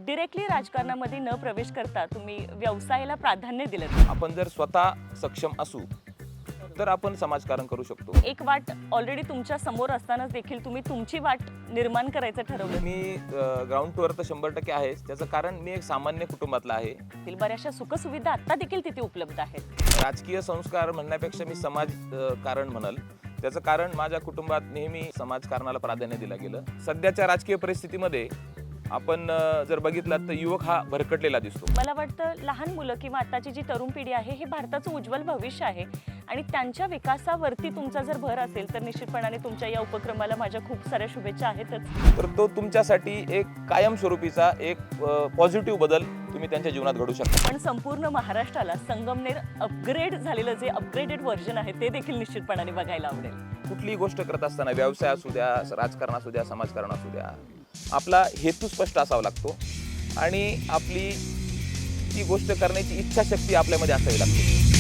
Directly राजकारणामध्ये न प्रवेश करता तुम्ही व्यवसायाला प्राधान्य दिलं, आपण जर स्वतः सक्षम असू तर आपण समाजकारण करू शकतो. एक वाट ऑलरेडी तुमच्या समोर असतानाच देखील तुम्ही तुमची वाट निर्माण करायचं ठरवलं. मी ग्राउंड टूवर तर 100% आहेच. त्याचं कारण मी एक सामान्य कुटुंबातला आहे. बऱ्याचशा सुखसुविधा आता देखील तिथे उपलब्ध आहेत. राजकीय संस्कार म्हणण्यापेक्षा मी कारण म्हणाल. त्याचं कारण माझ्या कुटुंबात नेहमी समाजकारणाला प्राधान्य दिलं गेलं. सध्याच्या राजकीय परिस्थितीमध्ये आपण जर बघितलात तर युवक हा भरकटलेला दिसतो. मला वाटतं लहान मुलं किंवा आताची जी तरुण पिढी आहे हे भारताचं उज्ज्वल भविष्य आहे आणि त्यांच्या विकासावरती तुमचा जर भर असेल तर निश्चितपणाने तुमच्या या उपक्रमाला माझ्या खूप साऱ्या शुभेच्छा आहेतच. तर तो तुमच्यासाठी एक कायमस्वरूपीचा एक पॉझिटिव्ह बदल तुम्ही त्यांच्या जीवनात घडू शकता. पण संपूर्ण महाराष्ट्राला संगमनेर अपग्रेड झालेलं जे अपग्रेडेड व्हर्जन आहे ते देखील निश्चितपणाने बघायला आवडेल. कुठलीही गोष्ट करत असताना व्यवसाय असू द्या, राजकारण असू द्या, समाजकारण असू द्या, आपला हेतू स्पष्ट असावा लागतो आणि आपली ती गोष्ट करण्याची इच्छाशक्ती आपल्यामध्ये असावी लागते.